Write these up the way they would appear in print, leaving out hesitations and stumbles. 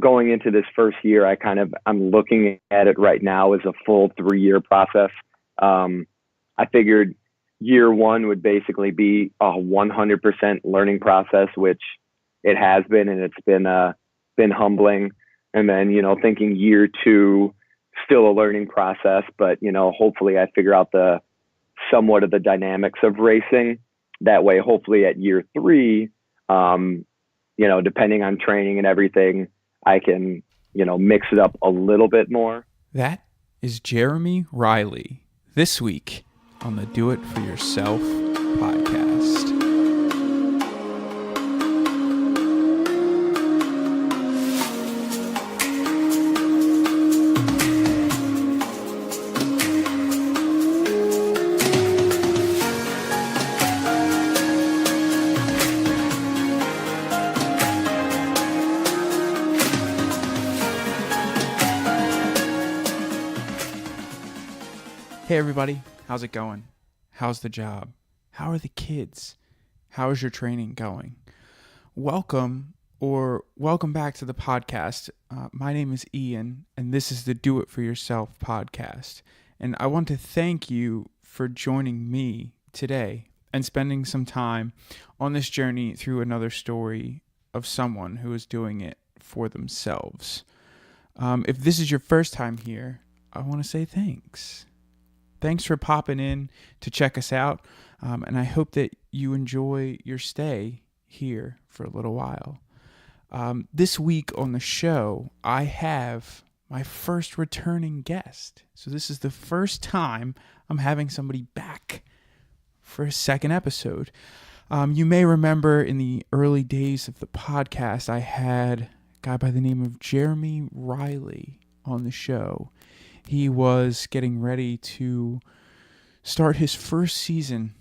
going into this first year, I'm looking at it right now as a full 3-year process. I figured year one would basically be a 100% learning process, which it has been, and it's been humbling. And then, thinking year two, still a learning process, but, hopefully I figure out somewhat of the dynamics of racing. That way, hopefully at year three, depending on training and everything, I can, mix it up a little bit more. That is Jeremey Rielley this week on the Do It For Yourself podcast. Hey everybody, how's it going? How's the job? How are the kids? How is your training going? Welcome back to the podcast. My name is Ian, and this is the Do It For Yourself podcast. And I want to thank you for joining me today and spending some time on this journey through another story of someone who is doing it for themselves. If this is your first time here, I want to say thanks. Thanks for popping in to check us out, and I hope that you enjoy your stay here for a little while. This week on the show, I have my first returning guest. So this is the first time I'm having somebody back for a second episode. You may remember in the early days of the podcast, I had a guy by the name of Jeremey Rielley on the show. He was getting ready to start his first season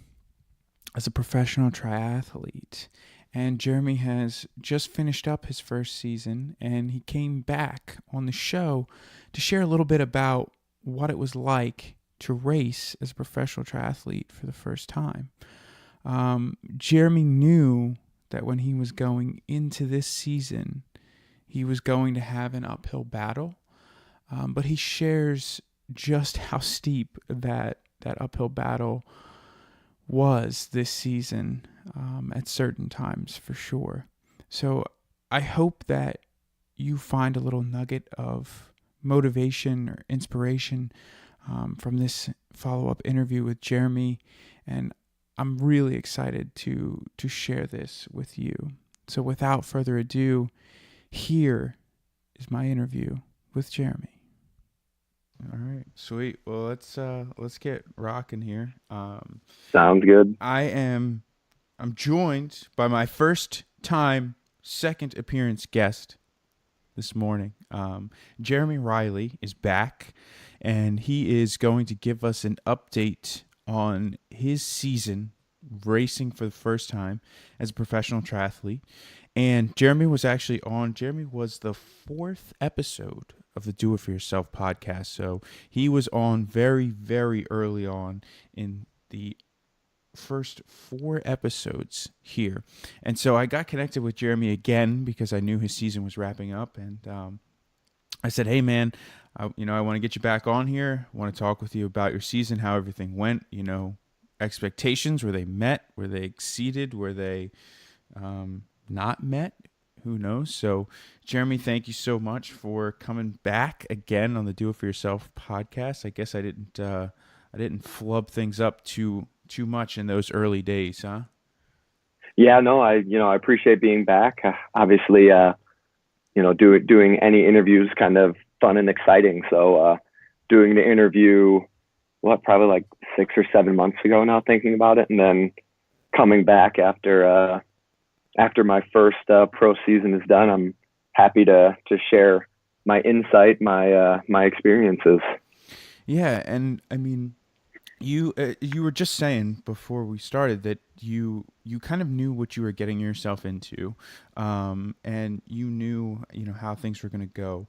as a professional triathlete. And Jeremey has just finished up his first season, and he came back on the show to share a little bit about what it was like to race as a professional triathlete for the first time. Jeremey knew that when he was going into this season, he was going to have an uphill battle. But he shares just how steep that uphill battle was this season at certain times for sure. So I hope that you find a little nugget of motivation or inspiration from this follow-up interview with Jeremey, and I'm really excited to share this with you. So without further ado, here is my interview with Jeremey. All right, sweet. Well, let's get rocking here. Sounds good. I'm joined by my first time, second appearance guest this morning. Jeremey Rielley is back, and he is going to give us an update on his season racing for the first time as a professional triathlete. And Jeremey was the fourth episode of the Do It For Yourself podcast. So he was on very, very early on in the first 4 episodes here. And so I got connected with Jeremey again because I knew his season was wrapping up. And I said, hey, man, I want to get you back on here. I want to talk with you about your season, how everything went, expectations. Were they met? Were they exceeded? Were they not met? Who knows? So, Jeremey, thank you so much for coming back again on the Do It For Yourself podcast. I guess I didn't flub things up too much in those early days, huh? Yeah, no, I appreciate being back. Obviously, doing any interview is kind of fun and exciting. So, doing the interview, probably like 6 or 7 months ago now, thinking about it, and then coming back after my first pro season is done, I'm happy to share my insight, my experiences. Yeah, and I mean, you were just saying before we started that you kind of knew what you were getting yourself into, and you knew how things were going to go.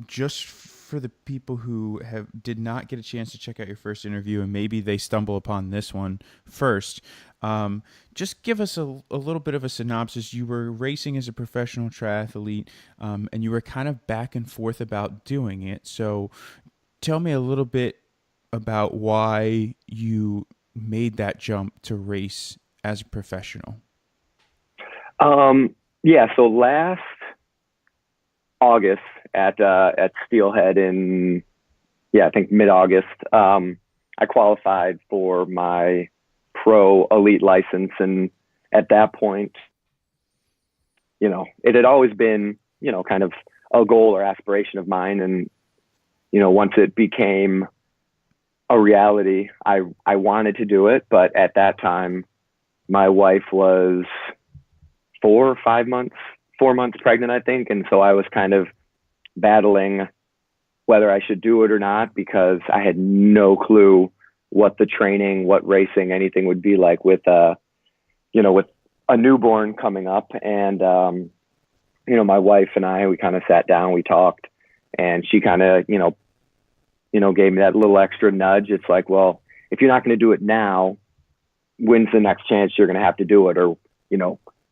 just for the people who did not get a chance to check out your first interview and maybe they stumble upon this one first, just give us a little bit of a synopsis. You were racing as a professional triathlete, and you were kind of back and forth about doing it. So tell me a little bit about why you made that jump to race as a professional. Yeah, so last August at Steelhead in, I think mid-August, I qualified for my pro elite license. And at that point, it had always been, kind of a goal or aspiration of mine. And, once it became a reality, I wanted to do it. But at that time, my wife was 4 months pregnant, I think. And so I was kind of battling whether I should do it or not, because I had no clue what the training, what racing, anything would be like with with a newborn coming up. And, my wife and I, we kind of sat down, we talked, and she kind of, gave me that little extra nudge. It's like, well, if you're not going to do it now, when's the next chance you're going to have to do it? Or,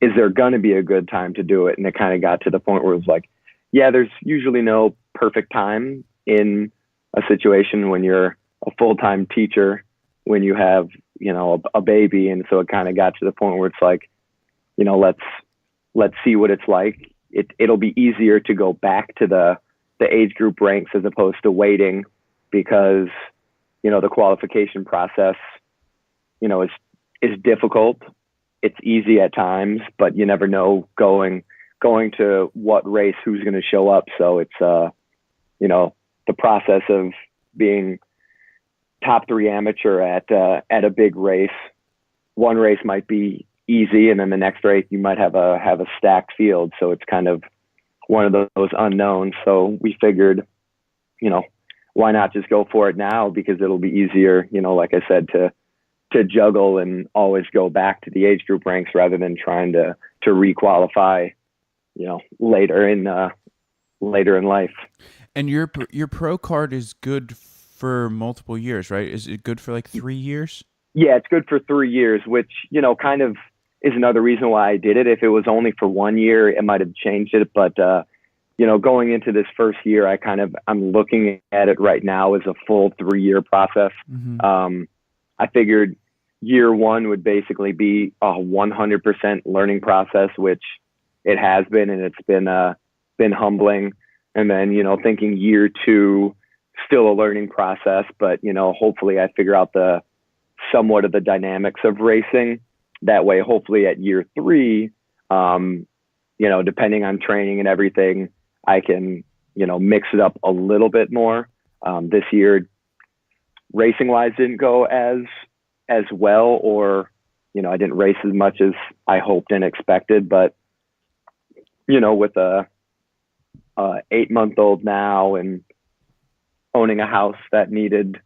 is there going to be a good time to do it? And it kind of got to the point where it was like, yeah, there's usually no perfect time in a situation when you're a full-time teacher, when you have, a baby. And so it kind of got to the point where it's like, let's see what it's like. It'll be easier to go back to the age group ranks as opposed to waiting, because, the qualification process, is difficult. It's easy at times, but you never know going to what race, who's going to show up. So it's, the process of being top 3 amateur at a big race. One race might be easy, and then the next race you might have a stacked field. So it's kind of one of those unknowns. So we figured, why not just go for it now? Because it'll be easier, like I said, to juggle and always go back to the age group ranks rather than trying to requalify, later in life. And your pro card is good for multiple years, right? Is it good for like 3 years? Yeah, it's good for 3 years, which, kind of is another reason why I did it. If it was only for 1 year, it might have changed it. But, going into this first year, I'm looking at it right now as a full 3-year process. Mm-hmm. I figured year 1 would basically be a 100% learning process, which it has been, and it's been humbling. And then, thinking year 2, still a learning process, but, hopefully I figure out somewhat of the dynamics of racing. That way, hopefully at year 3, depending on training and everything, I can, mix it up a little bit more. This year, racing wise, didn't go as well, or, I didn't race as much as I hoped and expected, but, with a 8-month-old now and owning a house that needed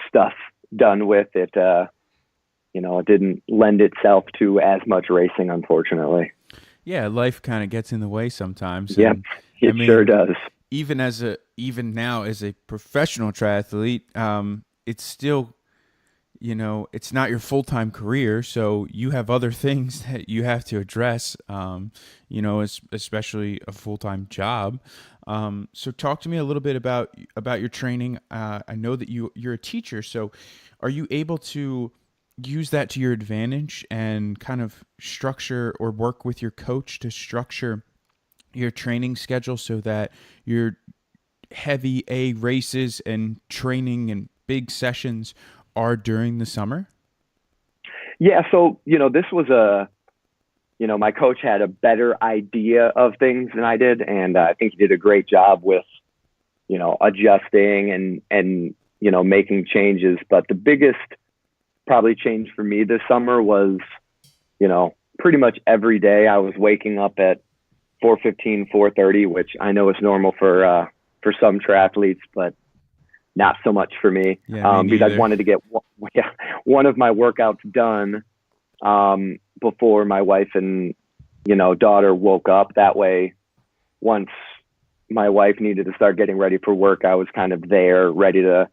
stuff done with it, it didn't lend itself to as much racing, unfortunately. Yeah, life kind of gets in the way sometimes. Yeah, it sure does. Even now as a professional triathlete, it's still, it's not your full-time career, so you have other things that you have to address, especially a full-time job. So talk to me a little bit about your training. I know that you're a teacher, so are you able to use that to your advantage and kind of structure or work with your coach to structure your training schedule so that your heavy A races and training and big sessions are during the summer? Yeah. So, this was my coach had a better idea of things than I did. And I think he did a great job with, adjusting and, making changes. But the biggest probably change for me this summer was, pretty much every day I was waking up at 4:15, 4:30, which I know is normal for some triathletes, but not so much for me. Yeah, me because I wanted to get one of my workouts done before my wife and daughter woke up. That way, once my wife needed to start getting ready for work, I was kind of there, ready to,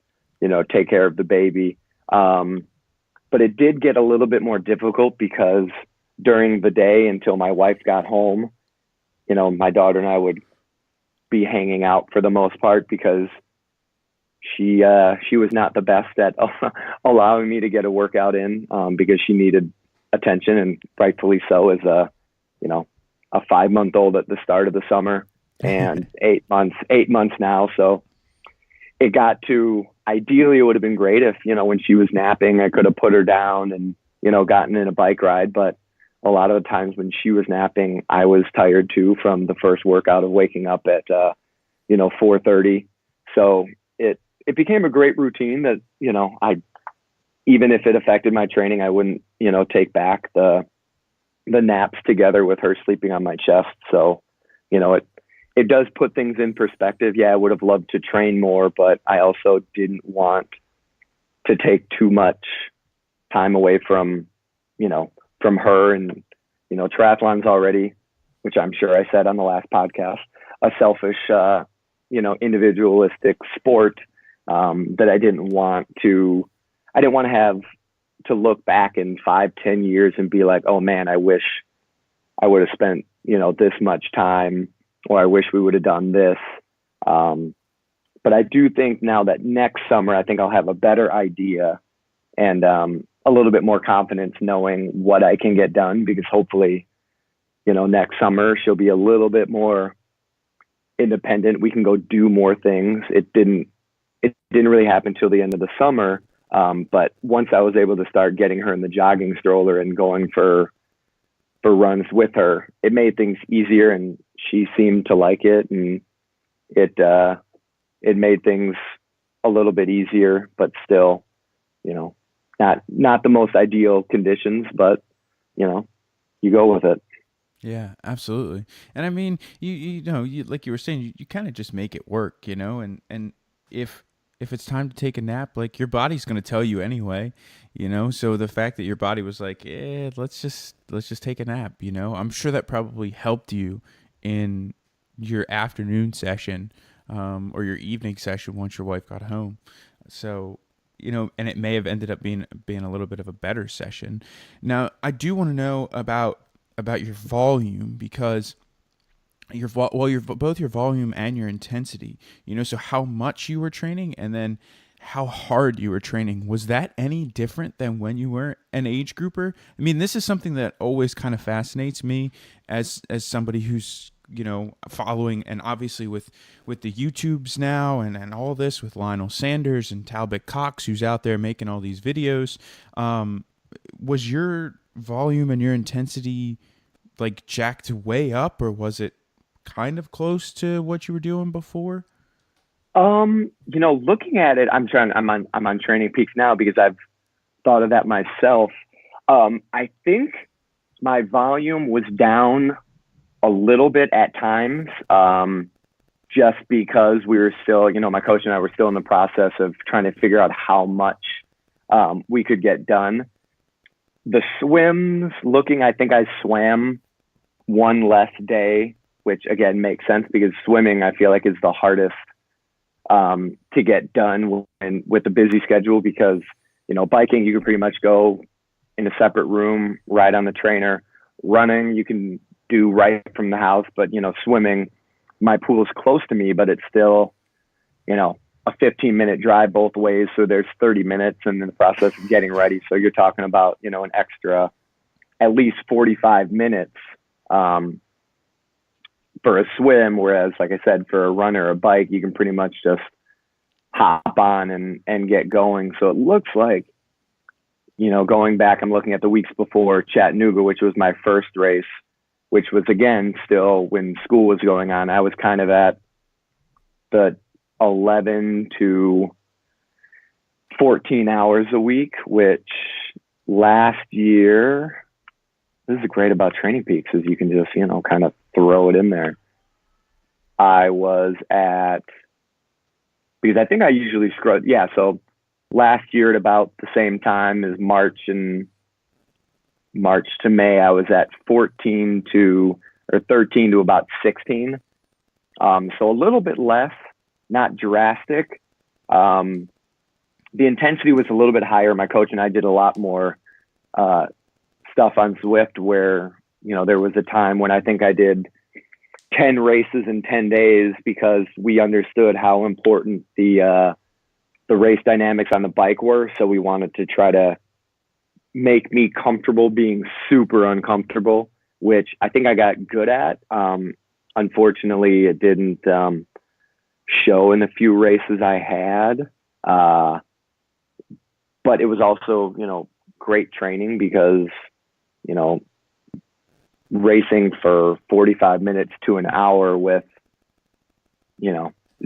take care of the baby. But it did get a little bit more difficult because during the day until my wife got home, my daughter and I would be hanging out for the most part because she was not the best at allowing me to get a workout in, because she needed attention, and rightfully so, as a 5-month-old at the start of the summer and 8 months now. So it got to, ideally it would have been great if, when she was napping, I could have put her down and, gotten in a bike ride. But a lot of the times when she was napping, I was tired too from the first workout of waking up at, 4:30. So it became a great routine that, even if it affected my training, I wouldn't, take back the naps together with her sleeping on my chest. So, it does put things in perspective. Yeah, I would have loved to train more, but I also didn't want to take too much time away from her. And, triathlon's already, which I'm sure I said on the last podcast, a selfish, individualistic sport, that I didn't want to have to look back in 5-10 years and be like, oh man, I wish I would have spent, this much time, or I wish we would have done this. But I do think now that next summer, I think I'll have a better idea and a little bit more confidence knowing what I can get done, because hopefully, next summer she'll be a little bit more independent. We can go do more things. It didn't really happen till the end of the summer. But once I was able to start getting her in the jogging stroller and going for runs with her, it made things easier, and she seemed to like it, and it made things a little bit easier, but still, not the most ideal conditions, but you go with it. Yeah, absolutely. And I mean, you like you were saying, you kind of just make it work, and if it's time to take a nap, like your body's going to tell you anyway, so the fact that your body was like, let's just take a nap, I'm sure that probably helped you in your afternoon session, or your evening session once your wife got home. So, and it may have ended up being a little bit of a better session. Now, I do want to know about your volume, because your both your volume and your intensity, so how much you were training and then how hard you were training. Was that any different than when you were an age grouper? I mean, this is something that always kind of fascinates me as somebody who's, following, and obviously with the YouTubes now and all this with Lionel Sanders and Talbot Cox, who's out there making all these videos. Was your volume and your intensity like jacked way up, or was it kind of close to what you were doing before? Looking at it, I'm on Training Peaks now because I've thought of that myself. I think my volume was down a little bit at times, just because we were still, my coach and I were still in the process of trying to figure out how much we could get done. The swims, I think I swam one less day, which again makes sense because swimming, I feel like, is the hardest to get done with the busy schedule, because, biking, you can pretty much go in a separate room, ride on the trainer. Running, you can do right from the house, but, swimming, my pool's close to me, but it's still, a 15-minute drive both ways. So there's 30 minutes in the process of getting ready. So you're talking about, an extra at least 45 minutes for a swim. Whereas, like I said, for a run or a bike, you can pretty much just hop on and get going. So it looks like, going back, I'm looking at the weeks before Chattanooga, which was my first race, which was, again, still when school was going on. I was kind of at the 11 to 14 hours a week, which last year, this is great about Training Peaks, is you can just, kind of throw it in there. I was at, because I think I usually scrub, so last year at about the same time as March to May, I was at 13 to about 16. So a little bit less, not drastic. The intensity was a little bit higher. My coach and I did a lot more stuff on Zwift where, there was a time when I think I did 10 races in 10 days because we understood how important the race dynamics on the bike were. So we wanted to try to make me comfortable being super uncomfortable, which I think I got good at. Unfortunately, it didn't show in the few races I had. But it was also, great training because, racing for 45 minutes to an hour with,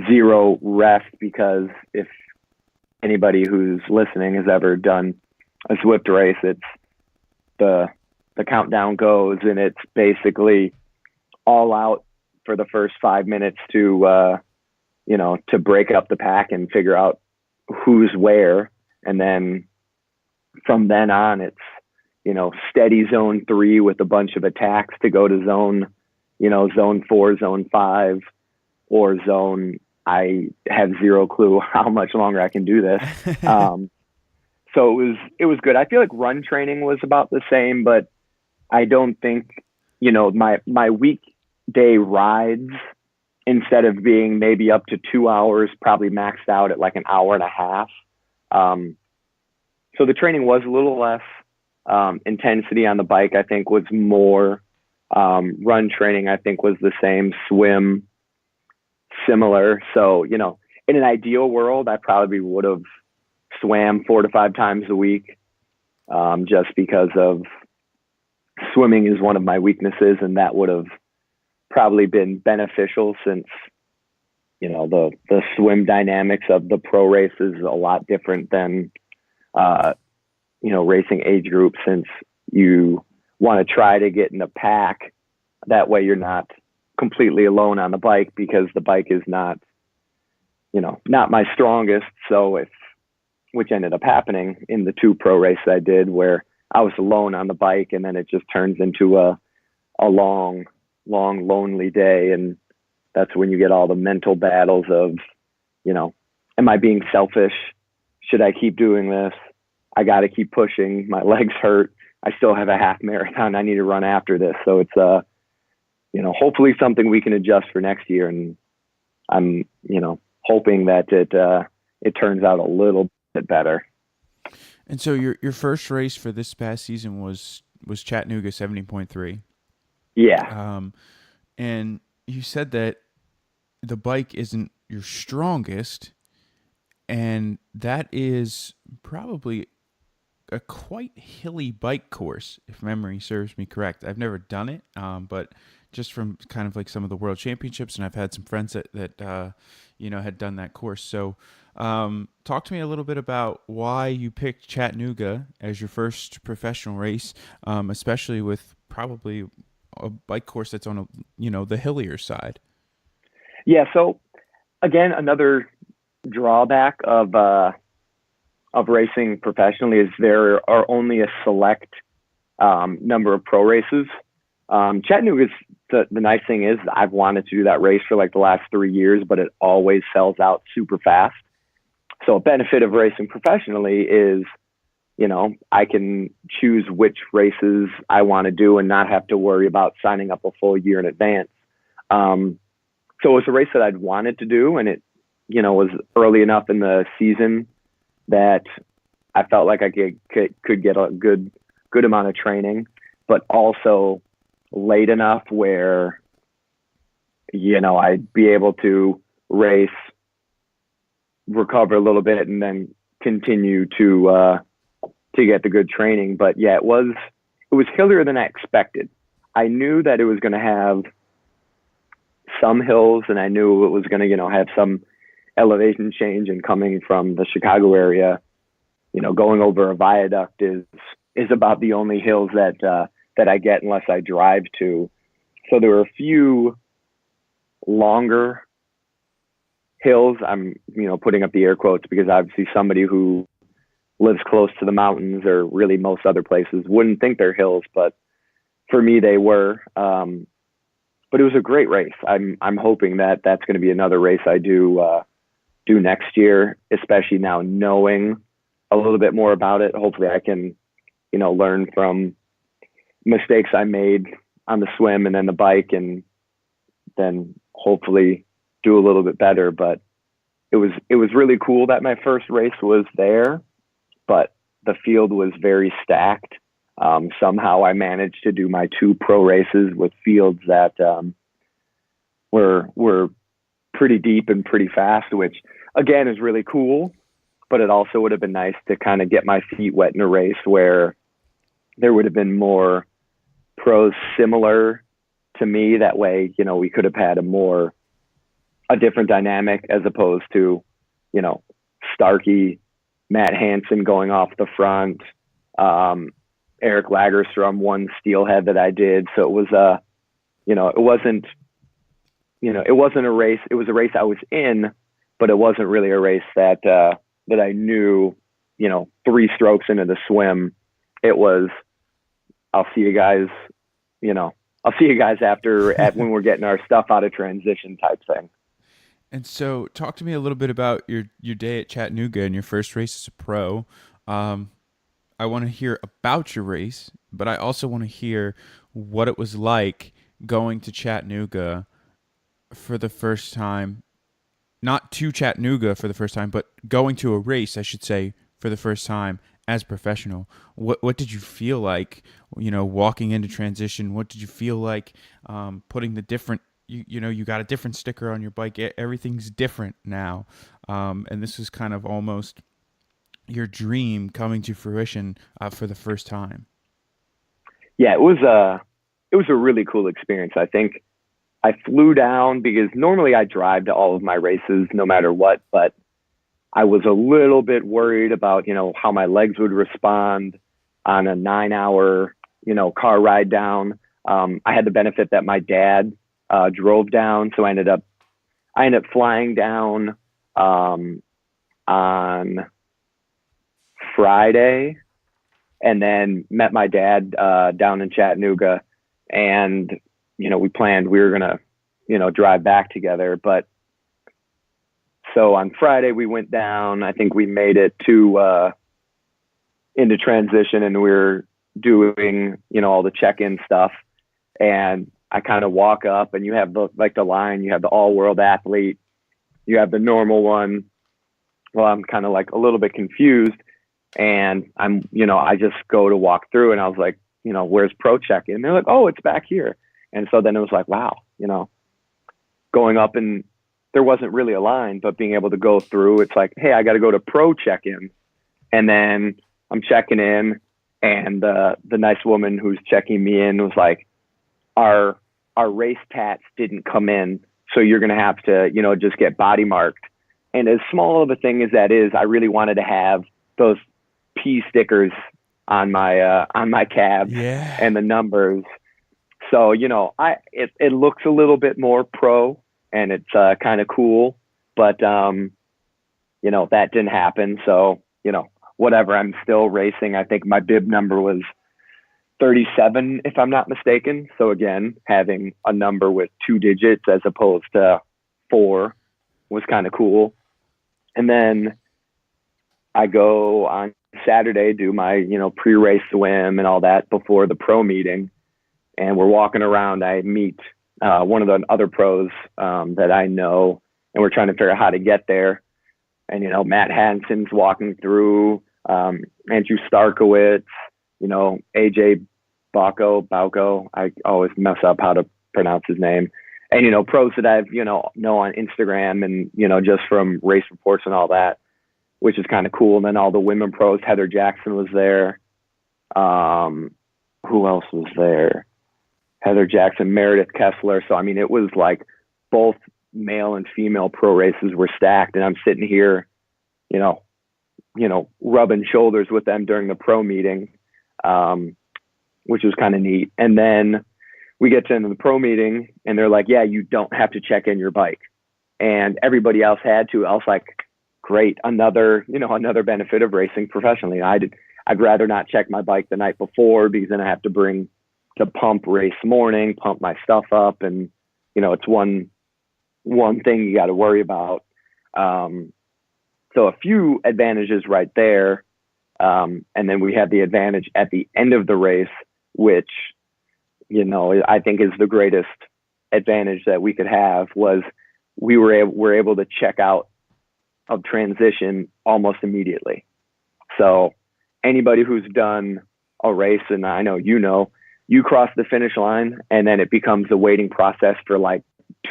zero rest, because if anybody who's listening has ever done a Zwift race, it's the countdown goes and it's basically all out for the first 5 minutes to break up the pack and figure out who's where. And then from then on, it's, steady zone 3 with a bunch of attacks to go to zone 4, zone 5, or zone, I have zero clue how much longer I can do this. So it was good. I feel like run training was about the same, but I don't think, my weekday rides, instead of being maybe up to 2 hours, probably maxed out at like an hour and a half. So the training was a little less. Intensity on the bike, I think, was more. Run training, I think, was the same. Swim, similar. So, in an ideal world, I probably would have swam 4 to 5 times a week, just because of swimming is one of my weaknesses, and that would have probably been beneficial since, the swim dynamics of the pro race is a lot different than, racing age group, since you want to try to get in a pack. That way you're not completely alone on the bike, because the bike is not my strongest. So which ended up happening in the 2 pro races I did, where I was alone on the bike, and then it just turns into a long, lonely day. And that's when you get all the mental battles of, am I being selfish? Should I keep doing this? I got to keep pushing. My legs hurt. I still have a half marathon I need to run after this. So it's, hopefully something we can adjust for next year. And I'm, hoping that it turns out a little bit better. And so your first race for this past season was Chattanooga 70.3. Yeah. And you said that the bike isn't your strongest, and that is probably a quite hilly bike course, if memory serves me correct. I've never done it, but just from kind of like some of the world championships, and I've had some friends that had done that course. So talk to me a little bit about why you picked Chattanooga as your first professional race, especially with probably a bike course that's on the hillier side. Yeah. So again, another drawback of racing professionally is there are only a select number of pro races. Chattanooga's the nice thing is I've wanted to do that race for like the last 3 years, but it always sells out super fast. So a benefit of racing professionally is, I can choose which races I want to do and not have to worry about signing up a full year in advance. So it was a race that I'd wanted to do, and it, was early enough in the season that I felt like I could get a good amount of training, but also late enough where, I'd be able to race, recover a little bit, and then continue to get the good training. But yeah, it was hillier than I expected. I knew that it was going to have some hills, and I knew it was going to, have some elevation change, and coming from the Chicago area, going over a viaduct is about the only hills that I get unless I drive to. So there were a few longer hills. I'm, putting up the air quotes because obviously somebody who lives close to the mountains, or really most other places, wouldn't think they're hills, but for me they were. but it was a great race. I'm hoping that that's going to be another race I do next year, especially now knowing a little bit more about it. Hopefully I can, learn from mistakes I made on the swim and then the bike, and then hopefully do a little bit better. But it was really cool that my first race was there, but the field was very stacked. Somehow I managed to do my 2 pro races with fields that were pretty deep and pretty fast, which again is really cool. But it also would have been nice to kind of get my feet wet in a race where there would have been more pros similar to me. That way, we could have had a different dynamic as opposed to, Starkey, Matt Hansen going off the front, Eric Lagerstrom won Steelhead that I did. So it was it wasn't a race. It was a race I was in, but it wasn't really a race that I knew, 3 strokes into the swim. It was, I'll see you guys, after when we're getting our stuff out of transition type thing. And so talk to me a little bit about your day at Chattanooga and your first race as a pro. I want to hear about your race, but I also want to hear what it was like going to Chattanooga for the first time. Not to Chattanooga for the first time, but going to a race, I should say, for the first time as a professional. What did you feel like, walking into transition? What did you feel like putting the different, you got a different sticker on your bike. Everything's different now. And this is kind of almost your dream coming to fruition for the first time. Yeah, it was a really cool experience. I think I flew down because normally I drive to all of my races no matter what, but I was a little bit worried about, how my legs would respond on a 9-hour, car ride down. I had the benefit that my dad drove down. So I ended up flying down on Friday and then met my dad down in Chattanooga, and we planned we were going to, drive back together. But so on Friday we went down, I think we made it to, into transition, and we were doing, all the check-in stuff. And I kind of walk up, and you have the line, you have the all world athlete, you have the normal one. Well, I'm kind of like a little bit confused, and I just go to walk through, and I was like, where's pro check-in? They're like, oh, it's back here. And so then it was like, wow, going up, and there wasn't really a line, but being able to go through, it's like, hey, I got to go to pro check-in. And then I'm checking in, and the nice woman who's checking me in was like, our race tats didn't come in, so you're going to have to, just get body marked. And as small of a thing as that is, I really wanted to have those P stickers on my cab. Yeah. And the numbers. So, it looks a little bit more pro, and it's kind of cool, but, that didn't happen. So, whatever, I'm still racing. I think my bib number was 37, if I'm not mistaken. So again, having a number with 2 digits as opposed to 4 was kind of cool. And then I go on Saturday, do my, pre-race swim and all that before the pro meeting. And we're walking around. I meet one of the other pros that I know, and we're trying to figure out how to get there. And, Matt Hansen's walking through, Andrew Starkowitz, AJ Bauco. I always mess up how to pronounce his name. And, pros that I've, know on Instagram and, just from race reports and all that, which is kind of cool. And then all the women pros, Heather Jackson was there. Who else was there? Heather Jackson, Meredith Kessler. So, it was like both male and female pro races were stacked. And I'm sitting here, rubbing shoulders with them during the pro meeting, which was kind of neat. And then we get to the pro meeting, and they're like, yeah, you don't have to check in your bike. And everybody else had to. I was like, great. Another benefit of racing professionally. I'd rather not check my bike the night before, because then I have to bring to pump race morning, pump my stuff up. And it's one thing you got to worry about. So a few advantages right there. And then we have the advantage at the end of the race, which, I think is the greatest advantage that we could have, was we were able to check out of transition almost immediately. So anybody who's done a race, and I know, you cross the finish line and then it becomes a waiting process for like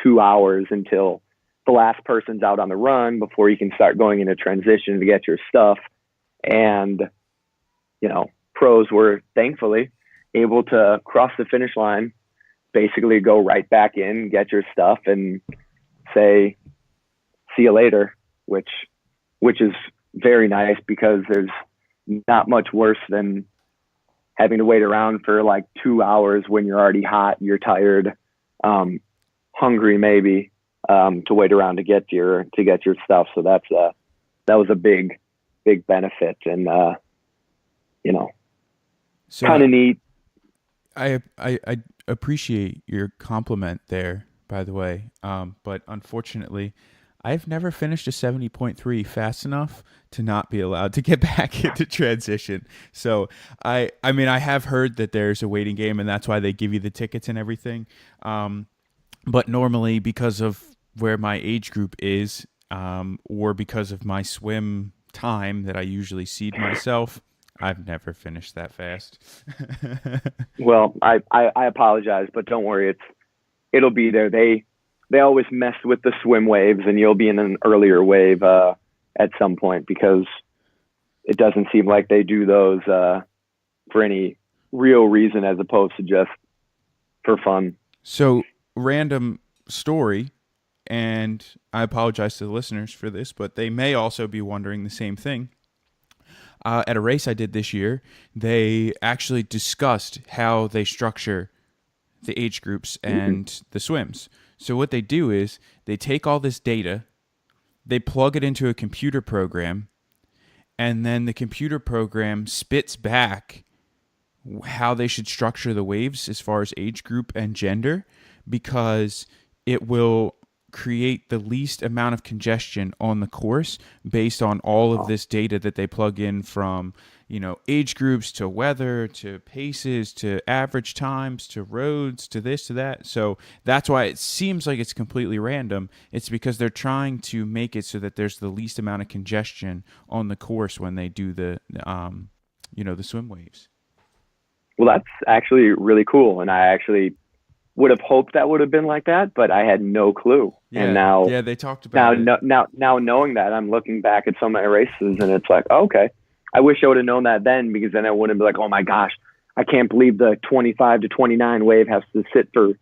2 hours until the last person's out on the run before you can start going into transition to get your stuff. And, pros were thankfully able to cross the finish line, basically go right back in, get your stuff, and say, see you later, which is very nice, because there's not much worse than having to wait around for like 2 hours when you're already hot, you're tired, hungry maybe, to wait around to get your stuff. So that was a big benefit, and so kind of neat. I appreciate your compliment there, by the way. But unfortunately, I've never finished a 70.3 fast enough to not be allowed to get back into transition. So I mean, I have heard that there's a waiting game, and that's why they give you the tickets and everything. But normally, because of where my age group is, or because of my swim time that I usually seed myself, I've never finished that fast. Well, I apologize, but don't worry, it'll be there. They always mess with the swim waves, and you'll be in an earlier wave at some point, because it doesn't seem like they do those for any real reason, as opposed to just for fun. So, random story, and I apologize to the listeners for this, but they may also be wondering the same thing. At a race I did this year, they actually discussed how they structure the age groups and the swims. So what they do is they take all this data, they plug it into a computer program, and then the computer program spits back how they should structure the waves as far as age group and gender, because it will create the least amount of congestion on the course based on all of this data that they plug in, from age groups to weather to paces to average times to roads to this to that. So that's why it seems like it's completely random. It's because they're trying to make it so that there's the least amount of congestion on the course when they do the swim waves. Well, that's actually really cool, and I actually would have hoped that would have been like that, but I had no clue. Yeah, and now they talked about it. Now knowing that, I'm looking back at some of my races, and it's like, oh, okay, I wish I would have known that then, because then I wouldn't be like, oh my gosh, I can't believe the 25 to 29 wave has to sit for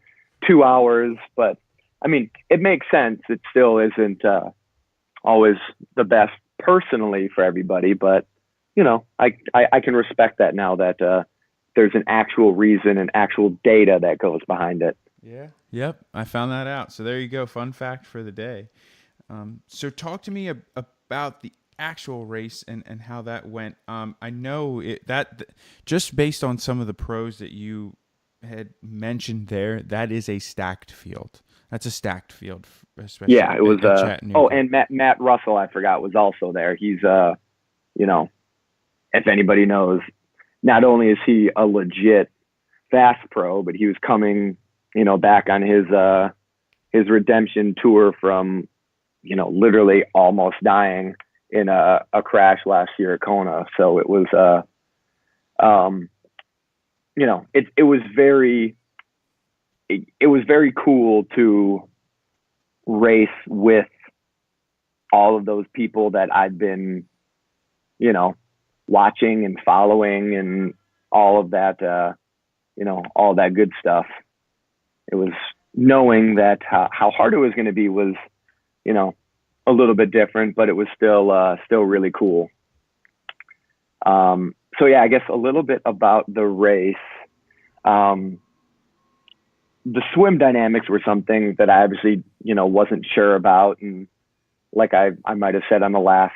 2 hours. But I mean, it makes sense. It still isn't always the best personally for everybody, but I can respect that now that there's an actual reason and actual data that goes behind it. Yeah. Yep. I found that out. So there you go. Fun fact for the day. So talk to me about the actual race and how that went. I know that just based on some of the pros that you had mentioned there, that is a stacked field. That's a stacked field, especially. Yeah, it was. Chattanooga. And Matt Russell, I forgot, was also there. He's if anybody knows, not only is he a legit fast pro, but he was coming, back on his redemption tour from, literally almost dying in a crash last year at Kona. So it was, it was very cool to race with all of those people that I'd been, watching and following and all of that, all that good stuff. It was knowing that how hard it was going to be was, a little bit different, but it was still really cool. So yeah, I guess a little bit about the race. The swim dynamics were something that I obviously, wasn't sure about. And like I might have said on the last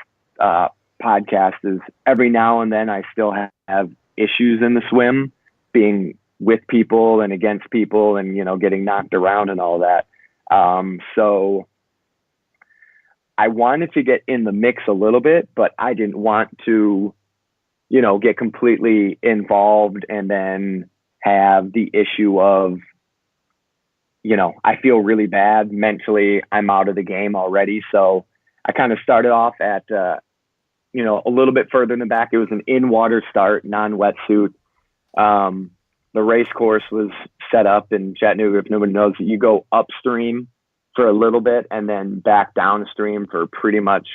podcast, is every now and then I still have issues in the swim, being with people and against people and, getting knocked around and all that. So I wanted to get in the mix a little bit, but I didn't want to, get completely involved and then have the issue of, I feel really bad mentally. I'm out of the game already. So I kind of started off at, a little bit further in the back. It was an in-water start, non-wetsuit. The race course was set up in Chattanooga. If nobody knows, you go upstream for a little bit and then back downstream for pretty much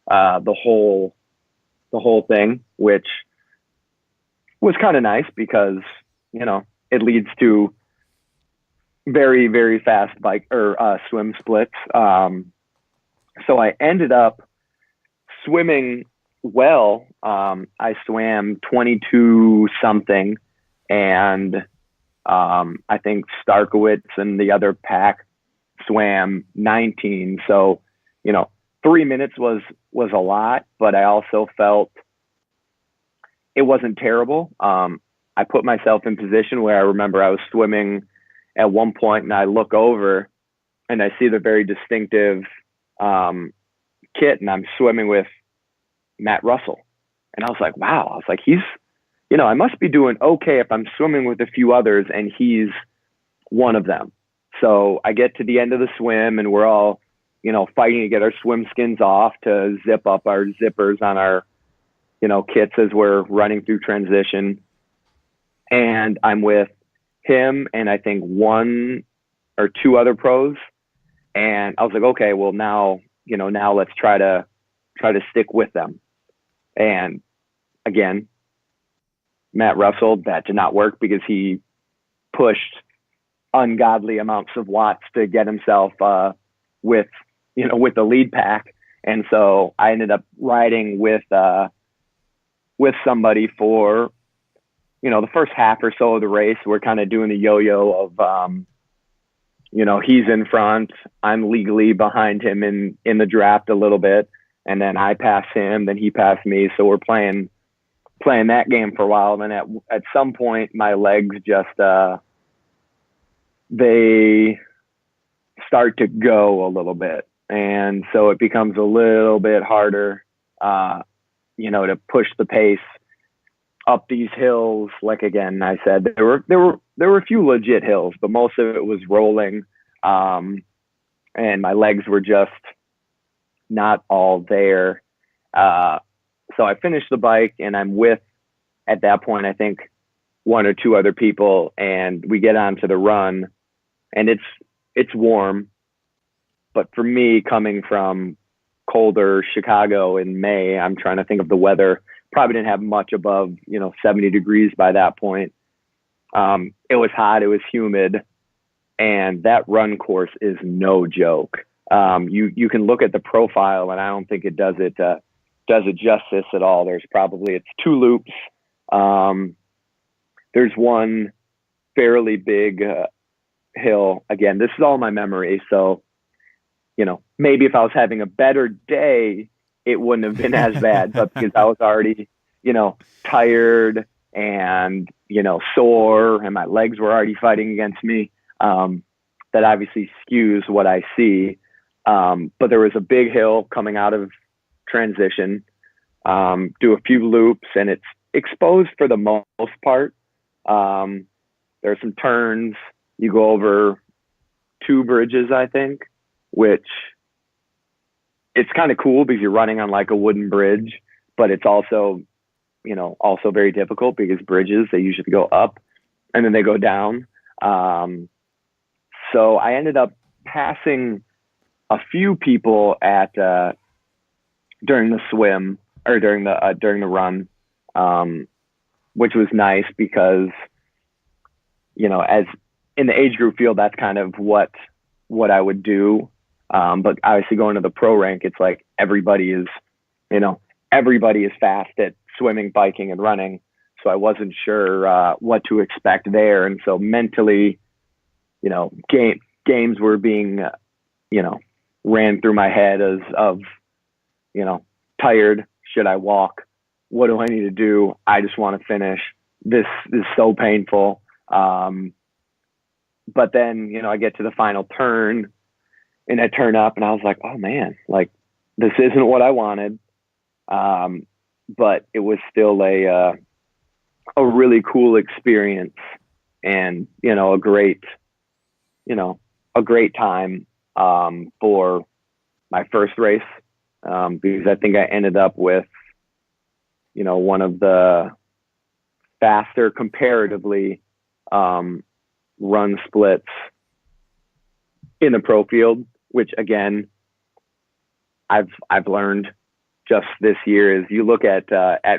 the whole thing, which was kind of nice because it leads to very, very fast bike or swim splits. So I ended up swimming well. I swam 22 something, and I think Starkowitz and the other pack swam 19. So 3 minutes was a lot, but I also felt it wasn't terrible. I put myself in position where I remember I was swimming at one point and I look over and I see the very distinctive kit, and I'm swimming with Matt Russell. And I was like, wow. I was like, he's, I must be doing okay if I'm swimming with a few others and he's one of them. So I get to the end of the swim and we're all, fighting to get our swim skins off to zip up our zippers on our, kits as we're running through transition. And I'm with him and I think one or two other pros. And I was like, okay, well now let's try to stick with them. And again, Matt Russell, that did not work because he pushed ungodly amounts of watts to get himself with the lead pack. And so I ended up riding with somebody for, the first half or so of the race. We're kind of doing the yo-yo of, he's in front, I'm legally behind him in the draft a little bit. And then I pass him, then he passed me. So we're playing that game for a while. And then at some point, my legs just, they start to go a little bit. And so it becomes a little bit harder, to push the pace up these hills. Like, again, I said, there were a few legit hills, but most of it was rolling. And my legs were just not all there. So I finished the bike and I'm with, at that point, I think one or two other people, and we get onto the run and it's warm. But for me, coming from colder Chicago in May, I'm trying to think of the weather, probably didn't have much above, 70 degrees by that point. It was hot, it was humid, and that run course is no joke. You can look at the profile, and I don't think it does it justice at all. It's two loops. There's one fairly big hill. Again, this is all my memory, so maybe if I was having a better day, it wouldn't have been as bad. But because I was already, tired and sore, and my legs were already fighting against me, that obviously skews what I see. But there was a big hill coming out of transition, do a few loops, and it's exposed for the most part. There's some turns. You go over two bridges, I think, which it's kind of cool because you're running on like a wooden bridge, but it's also, also very difficult because bridges, they usually go up and then they go down. So I ended up passing a few people during the swim or during the run, which was nice because, as in the age group field, that's kind of what I would do. But obviously going to the pro rank, it's like everybody is fast at swimming, biking, and running. So I wasn't sure what to expect there. And so mentally, games were being, ran through my head of, tired. Should I walk? What do I need to do? I just want to finish. This is so painful. But then, I get to the final turn and I turn up and I was like, oh man, like this isn't what I wanted. Um, but it was still a really cool experience and, you know, a great time, for my first race. Because I think I ended up with, one of the faster comparatively, run splits in the pro field, which again, I've learned just this year is you look at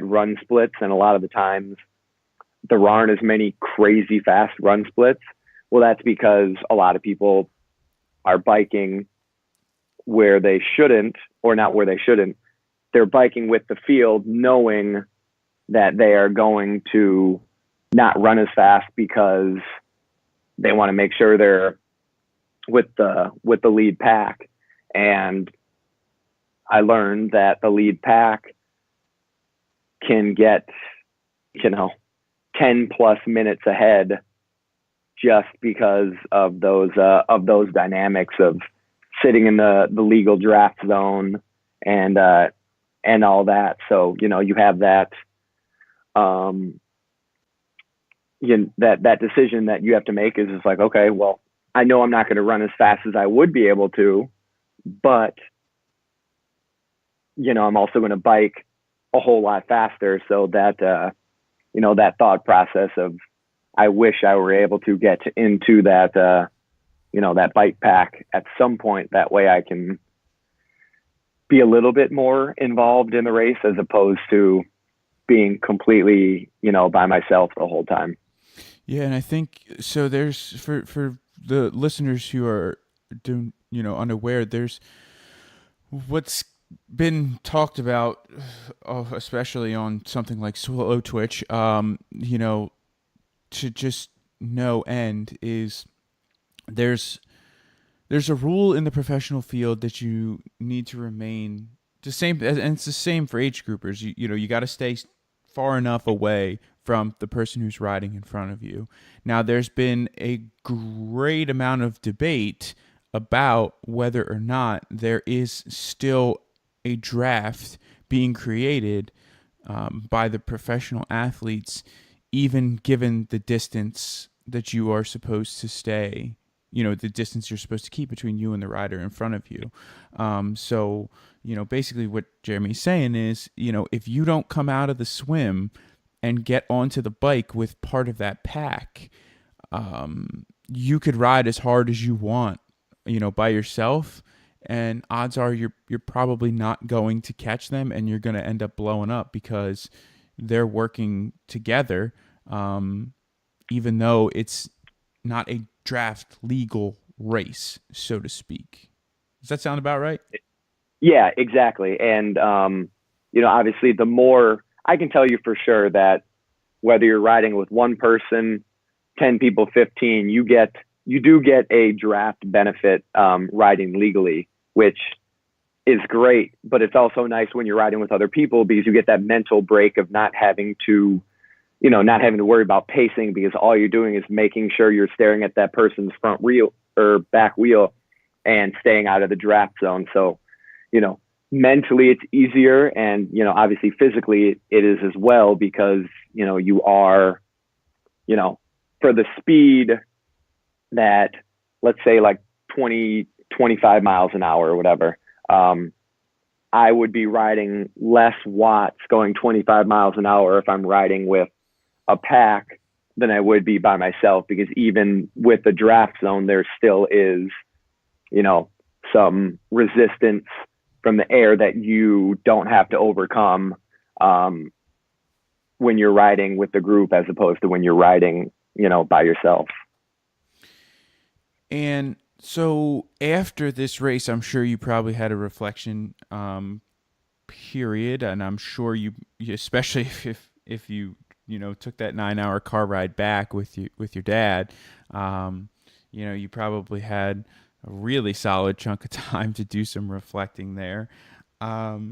run splits, and a lot of the times there aren't as many crazy fast run splits. Well, that's because a lot of people are biking where they shouldn't, or not where they shouldn't. They're biking with the field knowing that they are going to not run as fast because they want to make sure they're with the lead pack. And I learned that the lead pack can get, 10 plus minutes ahead just because of those dynamics of sitting in the legal draft zone and all that. So, you have that, that decision that you have to make is just like, okay, well, I know I'm not going to run as fast as I would be able to, but I'm also going to bike a whole lot faster. So that, that thought process of, I wish I were able to get into that, that bike pack at some point. That way I can be a little bit more involved in the race as opposed to being completely, by myself the whole time. Yeah, and I think so. There's for the listeners who are unaware. There's what's been talked about, especially on something like Slow Twitch. To just no end is there's a rule in the professional field that you need to remain the same, and it's the same for age groupers. You got to stay far enough away from the person who's riding in front of you. Now, there's been a great amount of debate about whether or not there is still a draft being created by the professional athletes, even given the distance that you are supposed to stay, the distance you're supposed to keep between you and the rider in front of you. So, basically what Jeremy's saying is, if you don't come out of the swim and get onto the bike with part of that pack, you could ride as hard as you want, by yourself. And odds are you're probably not going to catch them, and you're going to end up blowing up because they're working together, even though it's not a draft legal race, so to speak. Does that sound about right? Yeah, exactly. And, obviously the more I can tell you for sure that whether you're riding with one person, 10 people, 15, you do get a draft benefit, riding legally, which is great, but it's also nice when you're riding with other people because you get that mental break of not having to worry about pacing, because all you're doing is making sure you're staring at that person's front wheel or back wheel and staying out of the draft zone. So, mentally it's easier, and, obviously physically it is as well, because, you are, for the speed that, let's say like 20, 25 miles an hour or whatever, I would be riding less watts going 25 miles an hour if I'm riding with a pack than I would be by myself, because even with the draft zone, there still is, some resistance from the air that you don't have to overcome, when you're riding with the group as opposed to when you're riding, by yourself. And so after this race, I'm sure you probably had a reflection period, and I'm sure you especially if you took that 9-hour car ride back with your dad, you probably had a really solid chunk of time to do some reflecting there. What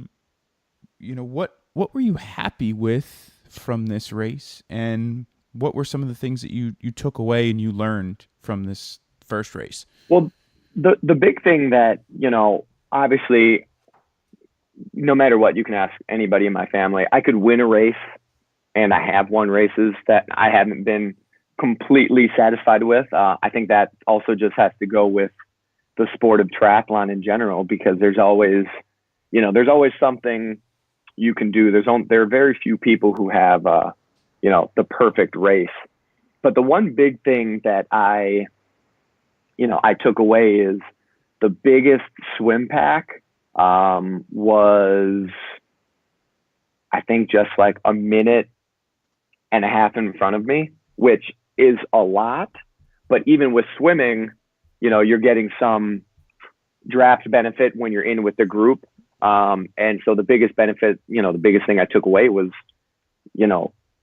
were you happy with from this race, and what were some of the things that you took away and you learned from this first race? Well, the big thing that, obviously, no matter what, you can ask anybody in my family. I could win a race, and I have won races that I haven't been completely satisfied with. I think that also just has to go with the sport of triathlon in general, because there's always something you can do. There are very few people who have, the perfect race. But the one big thing that I took away is the biggest swim pack was, I think, just like a minute and a half in front of me, which is a lot. But even with swimming, you're getting some draft benefit when you're in with the group. And so the biggest benefit, the biggest thing I took away was,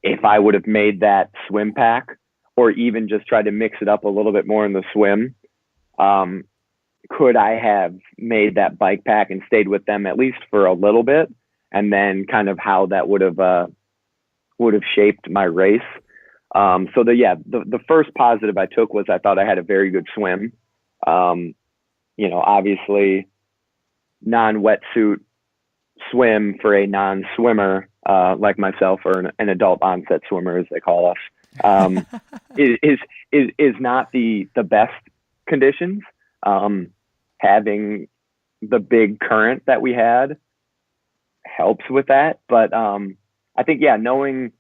if I would have made that swim pack, or even just tried to mix it up a little bit more in the swim, could I have made that bike pack and stayed with them at least for a little bit, and then kind of how that would have shaped my race. So the first positive I took was I thought I had a very good swim. Obviously non-wetsuit swim for a non-swimmer like myself, or an adult onset swimmer as they call us, is not the best conditions. Having the big current that we had helps with that. But I think, knowing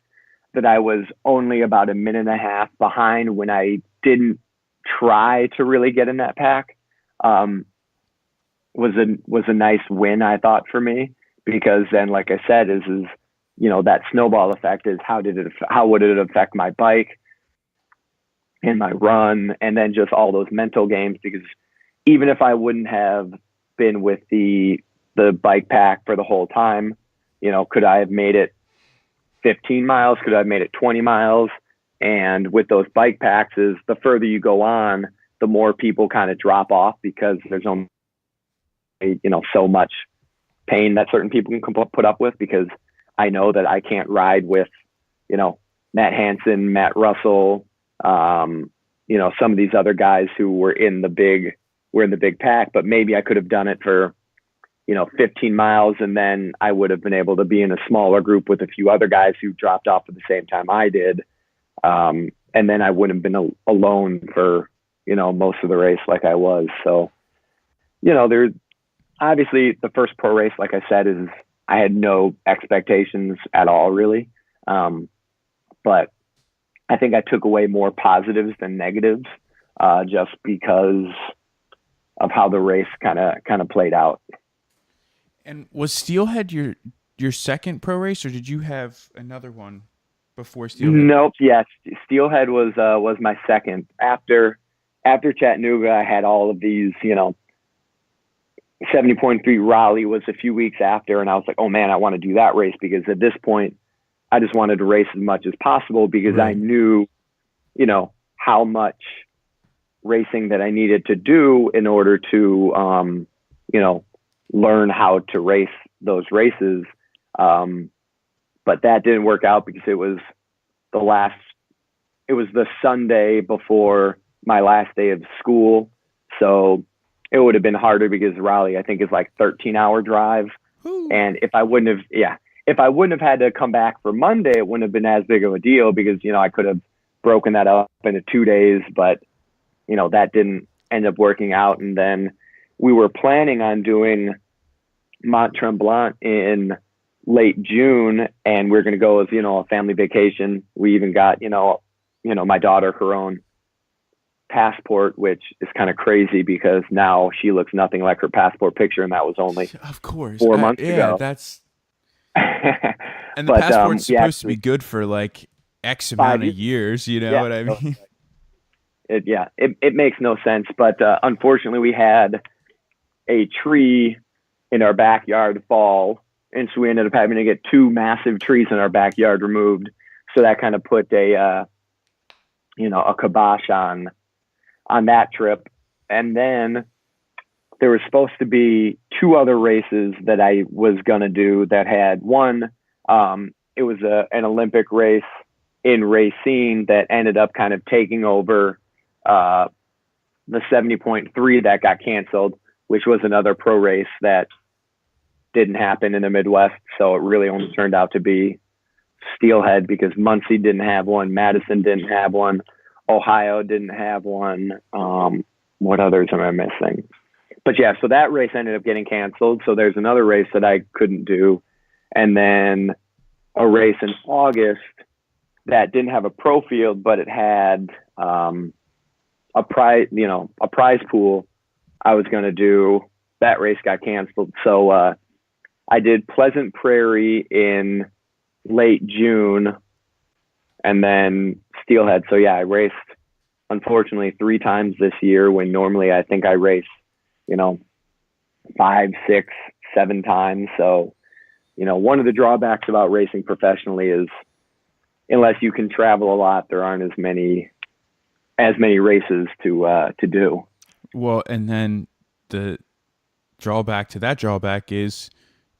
that I was only about a minute and a half behind when I didn't try to really get in that pack was a nice win, I thought, for me, because then, like I said, is that snowball effect is how would it affect my bike and my run, and then just all those mental games, because even if I wouldn't have been with the bike pack for the whole time, could I have made it 15 miles? Could I have made it 20 miles? And with those bike packs, is the further you go on, the more people kind of drop off, because there's only, so much pain that certain people can put up with, because I know that I can't ride with, Matt Hansen, Matt Russell, some of these other guys who were in the big pack, but maybe I could have done it for, 15 miles, and then I would have been able to be in a smaller group with a few other guys who dropped off at the same time I did. And then I wouldn't have been alone for, most of the race like I was. So, there's obviously the first pro race, like I said, is I had no expectations at all, really. But I think I took away more positives than negatives, just because of how the race kind of played out. And was Steelhead your second pro race, or did you have another one before Steelhead? Nope. Yes, Steelhead was my second. After Chattanooga, I had all of these. 70.3 Raleigh was a few weeks after, and I was like, oh man, I want to do that race, because at this point, I just wanted to race as much as possible, because right. I knew, how much racing that I needed to do in order to, learn how to race those races. But that didn't work out, because it was the Sunday before my last day of school. So it would have been harder, because Raleigh, I think, is like 13-hour drive. Ooh. And if I wouldn't have had to come back for Monday, it wouldn't have been as big of a deal, because, I could have broken that up into 2 days, but, that didn't end up working out. And then we were planning on doing Mont Tremblant in late June, and we're going to go as, a family vacation. We even got, my daughter her own passport, which is kind of crazy, because now she looks nothing like her passport picture, and that was only of course 4 months ago. That's and the passport's supposed to be good for like X amount of years, what I mean? It makes no sense, but unfortunately we had a tree in our backyard fall, and so we ended up having to get 2 massive trees in our backyard removed. So that kind of put a kibosh on that trip. And then there was supposed to be 2 other races that I was going to do that had one. It was an Olympic race in Racine that ended up kind of taking over the 70.3 that got canceled, which was another pro race that didn't happen in the Midwest. So it really only turned out to be Steelhead because Muncie didn't have one, Madison didn't have one, Ohio didn't have one. What others am I missing? But yeah, so that race ended up getting canceled. So there's another race that I couldn't do. And then a race in August that didn't have a pro field, but it had a prize pool. I was going to do. That race got canceled. So I did Pleasant Prairie in late June and then Steelhead. So yeah, I raced unfortunately 3 times this year when normally I think I race, 5, 6, 7 times. So, one of the drawbacks about racing professionally is unless you can travel a lot, there aren't as many races to do. Well, and then the drawback to that drawback is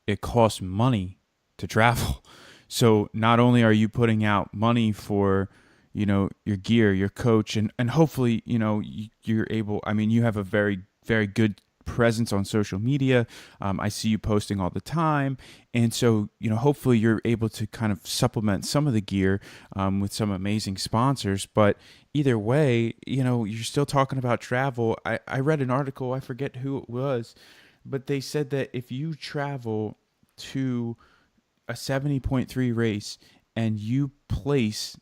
it costs money to travel. So not only are you putting out money for, your gear, your coach, and hopefully, you're able, you have a very, very good presence on social media. I see you posting all the time. And so, hopefully you're able to kind of supplement some of the gear with some amazing sponsors. But either way, you're still talking about travel. I read an article, I forget who it was, but they said that if you travel to a 70.3 race and you place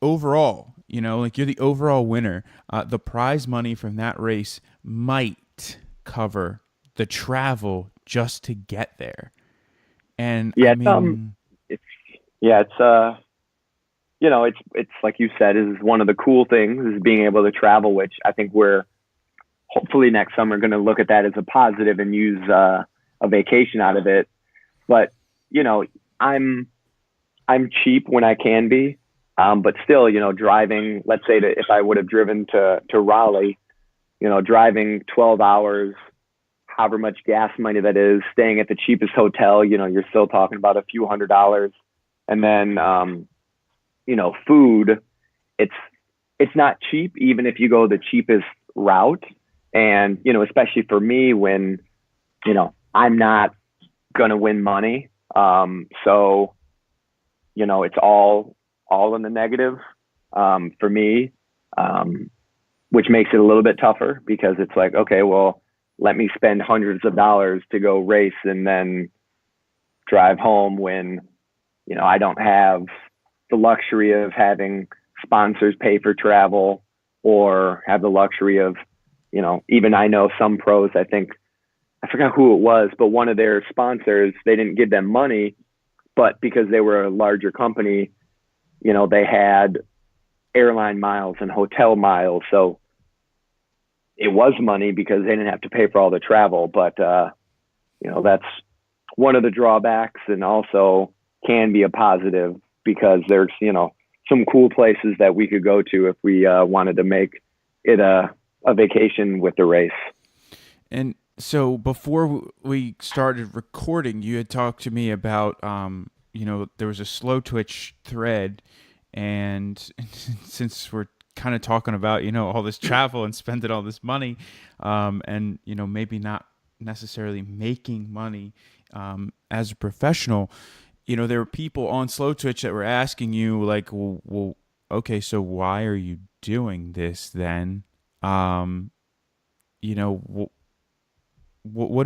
overall, you're the overall winner, the prize money from that race might cover the travel just to get there. And yeah, it's like you said, is one of the cool things is being able to travel, which I think we're hopefully next summer going to look at that as a positive and use a vacation out of it. But I'm cheap when I can be, but still, driving. Let's say that if I would have driven to Raleigh, driving 12 hours, however much gas money that is, staying at the cheapest hotel, you're still talking about a few $100s. And then, food, it's not cheap, even if you go the cheapest route. And, especially for me when, I'm not going to win money. So, it's all in the negative, for me. Which makes it a little bit tougher because it's like, okay, well, let me spend hundreds of dollars to go race and then drive home when, I don't have the luxury of having sponsors pay for travel or have the luxury of, even I know some pros, I think, I forgot who it was, but one of their sponsors, they didn't give them money, but because they were a larger company, they had airline miles and hotel miles. So it was money because they didn't have to pay for all the travel, but, that's one of the drawbacks and also can be a positive because there's, some cool places that we could go to if we wanted to make it a vacation with the race. And so before we started recording, you had talked to me about, there was a Slow Twitch thread, and since we're kind of talking about, all this travel and spending all this money, and, maybe not necessarily making money as a professional, there were people on Slow Twitch that were asking you like, well, okay, so why are you doing this then? What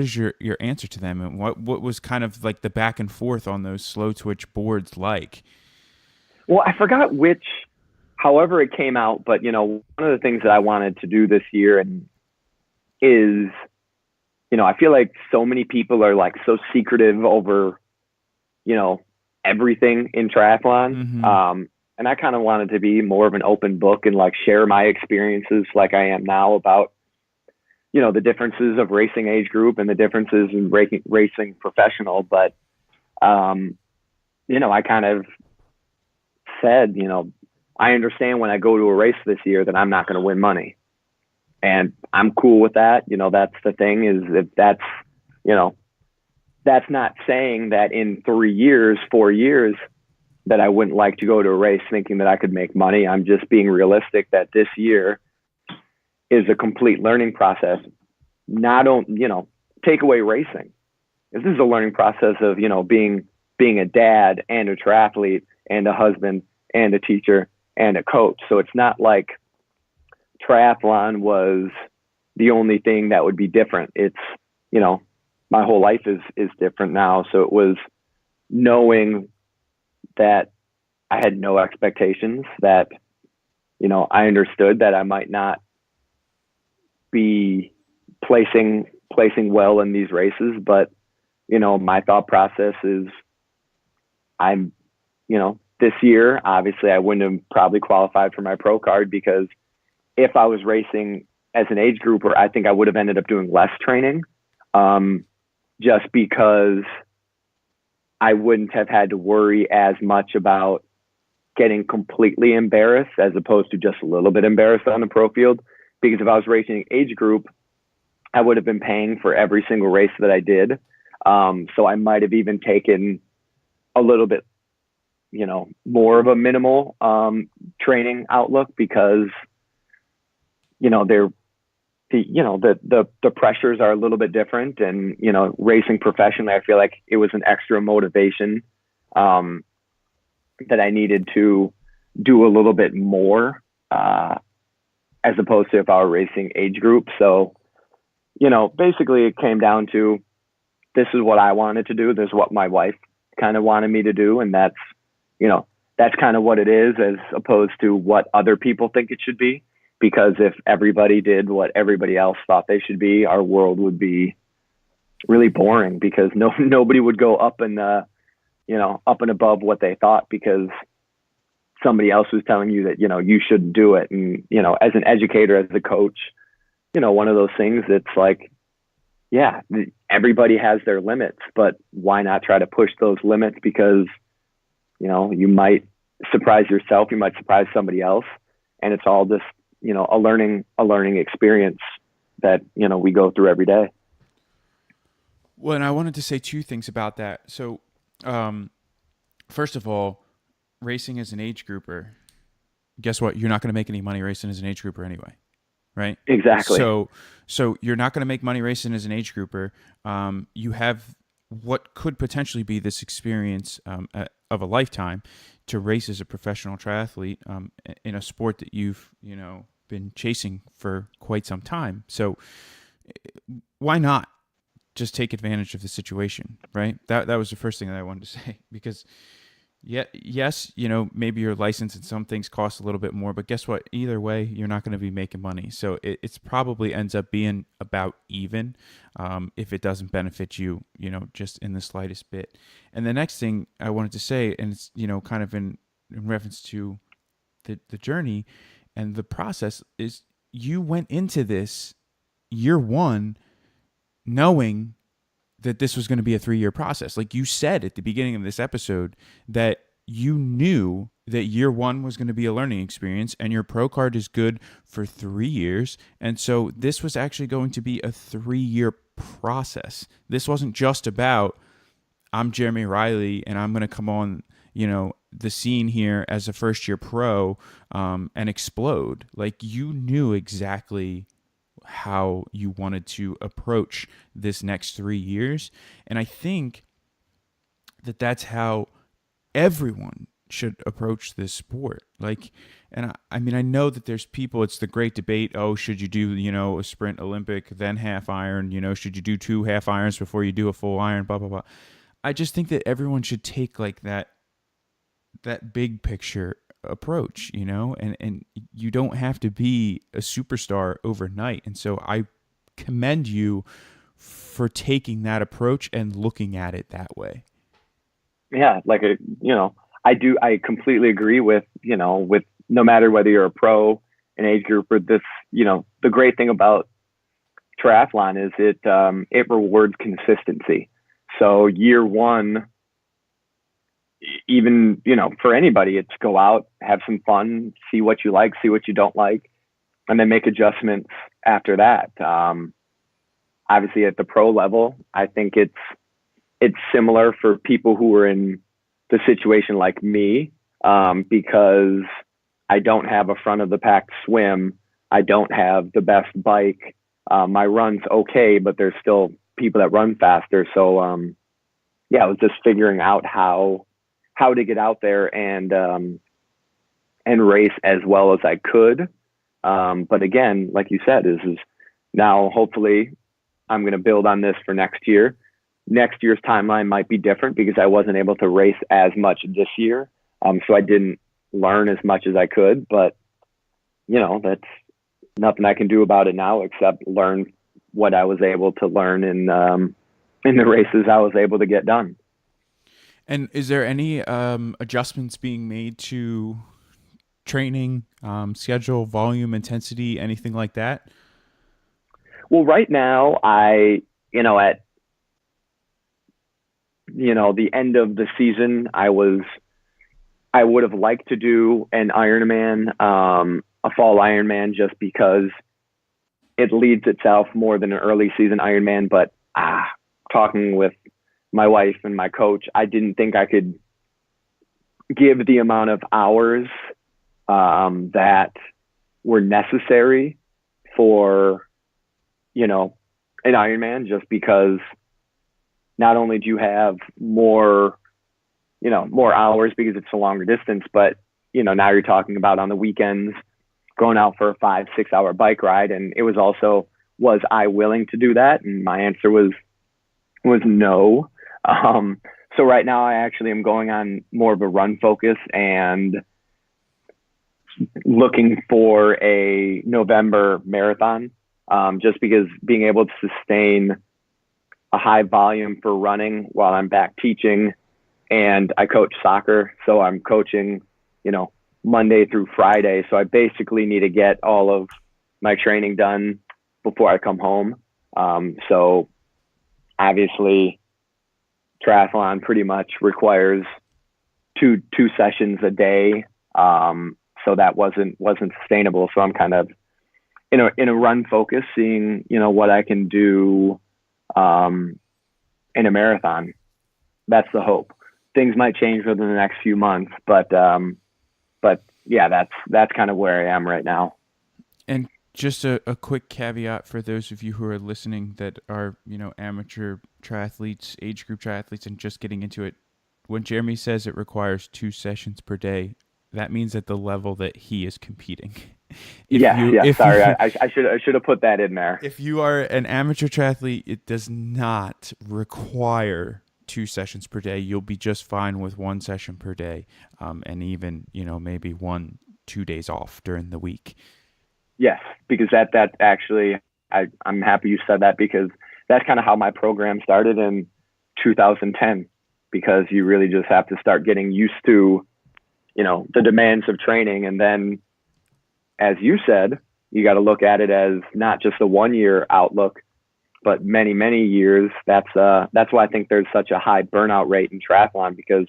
is your answer to them, and what was kind of like the back and forth on those Slow Twitch boards like? Well, I forgot however it came out, but one of the things that I wanted to do this year is, I feel like so many people are like so secretive over, everything in triathlon. Mm-hmm. And I kind of wanted to be more of an open book and like share my experiences like I am now about, the differences of racing age group and the differences in racing professional. But, I kind of said, I understand when I go to a race this year that I'm not going to win money, and I'm cool with that. That's the thing is that that's not saying that in 3 years, 4 years that I wouldn't like to go to a race thinking that I could make money. I'm just being realistic that this year, is a complete learning process. Not on, take away racing. This is a learning process of, being a dad and a triathlete and a husband and a teacher and a coach. So it's not like triathlon was the only thing that would be different. It's, my whole life is different now. So it was knowing that I had no expectations, that, I understood that I might not be placing well in these races, but, my thought process is this year, obviously I wouldn't have probably qualified for my pro card, because if I was racing as an age grouper, I think I would have ended up doing less training, just because I wouldn't have had to worry as much about getting completely embarrassed as opposed to just a little bit embarrassed on the pro field. Because if I was racing age group, I would have been paying for every single race that I did. So I might have even taken a little bit, more of a minimal training outlook, because, the pressures are a little bit different, and, racing professionally, I feel like it was an extra motivation that I needed to do a little bit more, as opposed to if I were racing age group. So, basically it came down to, this is what I wanted to do. This is what my wife kind of wanted me to do. And that's kind of what it is, as opposed to what other people think it should be. Because if everybody did what everybody else thought they should be, our world would be really boring, because nobody would go up and above what they thought, because somebody else was telling you that, you shouldn't do it. And, as an educator, as a coach, one of those things, it's like, yeah, everybody has their limits, but why not try to push those limits? Because, you might surprise yourself, you might surprise somebody else. And it's all just, a learning experience that, we go through every day. Well, and I wanted to say two things about that. So, first of all, racing as an age grouper, guess what? You're not going to make any money racing as an age grouper anyway, right? Exactly. So you're not going to make money racing as an age grouper. You have what could potentially be this experience of a lifetime to race as a professional triathlete in a sport that you've been chasing for quite some time. So why not just take advantage of the situation, right? That was the first thing that I wanted to say, because yes, maybe your license and some things cost a little bit more, but guess what? Either way, you're not going to be making money. So it's probably ends up being about even if it doesn't benefit you, just in the slightest bit. And the next thing I wanted to say, and it's, kind of in reference to the journey and the process, is you went into this year one knowing that this was going to be a 3-year process. Like you said at the beginning of this episode, that you knew that year one was going to be a learning experience, and your pro card is good for 3 years. And so this was actually going to be a 3-year process. This wasn't just about, I'm Jeremy Rielley and I'm going to come on, the scene here as a first year pro and explode. Like you knew exactly how you wanted to approach this next 3 years. And I think that that's how everyone should approach this sport. Like, and I mean, I know that there's people, it's the great debate. Oh, should you do, a sprint Olympic, then half iron, should you do 2 half irons before you do a full iron, blah, blah, blah. I just think that everyone should take like that big picture approach, and you don't have to be a superstar overnight. And so I commend you for taking that approach and looking at it that way. Yeah. I completely agree with no matter whether you're a pro, an age group, or this, the great thing about triathlon is it rewards consistency. So year one, even, for anybody, it's go out, have some fun, see what you like, see what you don't like, and then make adjustments after that. Obviously at the pro level, I think it's similar for people who are in the situation like me, because I don't have a front of the pack swim I don't have the best bike. My run's okay, but there's still people that run faster. So yeah, I was just figuring out how to get out there and race as well as I could. But again, like you said, is now hopefully I'm going to build on this for next year. Next year's timeline might be different because I wasn't able to race as much this year. So I didn't learn as much as I could, but that's nothing I can do about it now except learn what I was able to learn in the races I was able to get done. And is there any adjustments being made to training, schedule, volume, intensity, anything like that? Well, right now at the end of the season, I would have liked to do an Ironman, a fall Ironman, just because it leads itself more than an early season Ironman. But talking with my wife and my coach, I didn't think I could give the amount of hours that were necessary for, an Ironman, just because not only do you have more hours because it's a longer distance, but, now you're talking about on the weekends going out for a 5-6 hour bike ride. And it was also, was I willing to do that? And my answer was no. So right now I actually am going on more of a run focus and looking for a November marathon, just because being able to sustain a high volume for running while I'm back teaching, and I coach soccer. So I'm coaching, Monday through Friday. So I basically need to get all of my training done before I come home. So obviously triathlon pretty much requires two sessions a day. So that wasn't sustainable. So I'm kind of in a run focus, seeing, what I can do in a marathon. That's the hope. Things might change within the next few months, but yeah, that's kind of where I am right now. And just a quick caveat for those of you who are listening that are, amateur triathletes, age group triathletes, and just getting into it. When Jeremy says it requires 2 sessions per day, that means at the level that he is competing. Sorry, I should have put that in there. If you are an amateur triathlete, it does not require 2 sessions per day. You'll be just fine with 1 session per day, and even maybe 1-2 days off during the week. Yes, because that actually, I'm happy you said that, because that's kind of how my program started in 2010. Because you really just have to start getting used to, the demands of training, and then, as you said, you got to look at it as not just a 1-year outlook, but many, many years. That's why I think there's such a high burnout rate in triathlon, because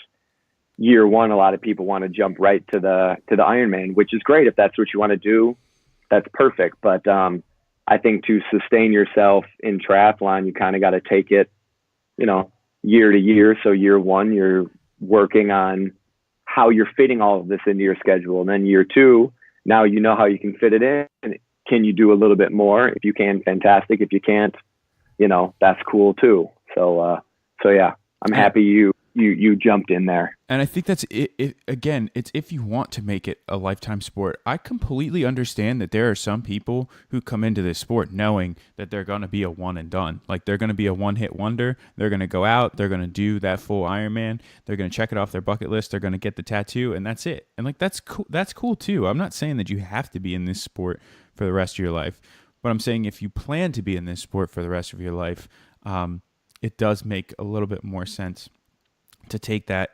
year one, a lot of people want to jump right to the Ironman, which is great. If that's what you want to do, that's perfect. But I think to sustain yourself in triathlon, you kind of got to take it, year to year. So year one, you're working on how you're fitting all of this into your schedule. And then year two, now you know how you can fit it in. Can you do a little bit more? If you can, fantastic. If you can't, that's cool too. So yeah, I'm happy you jumped in there. And I think that's it. Again, it's if you want to make it a lifetime sport. I completely understand that there are some people who come into this sport knowing that they're going to be a one and done. Like, they're going to be a one-hit wonder. They're going to go out. They're going to do that full Ironman. They're going to check it off their bucket list. They're going to get the tattoo, and that's it. And that's cool. That's cool too. I'm not saying that you have to be in this sport for the rest of your life, but I'm saying if you plan to be in this sport for the rest of your life, it does make a little bit more sense to take that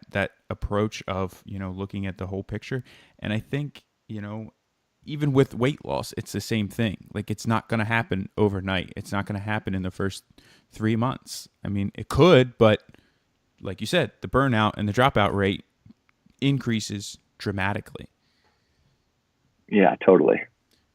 approach of, looking at the whole picture. And I think, even with weight loss, it's the same thing. Like, it's not going to happen overnight. It's not going to happen in the first 3 months. I mean, it could, but like you said, the burnout and the dropout rate increases dramatically. Yeah, totally.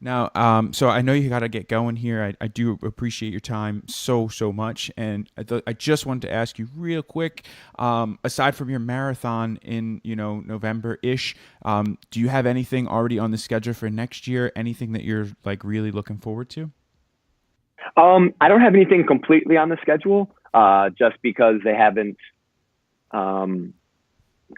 Now, so I know you got to get going here. I do appreciate your time so much, and I just wanted to ask you real quick. Aside from your marathon in November ish, do you have anything already on the schedule for next year? Anything that you're like really looking forward to? I don't have anything completely on the schedule, just because they haven't um,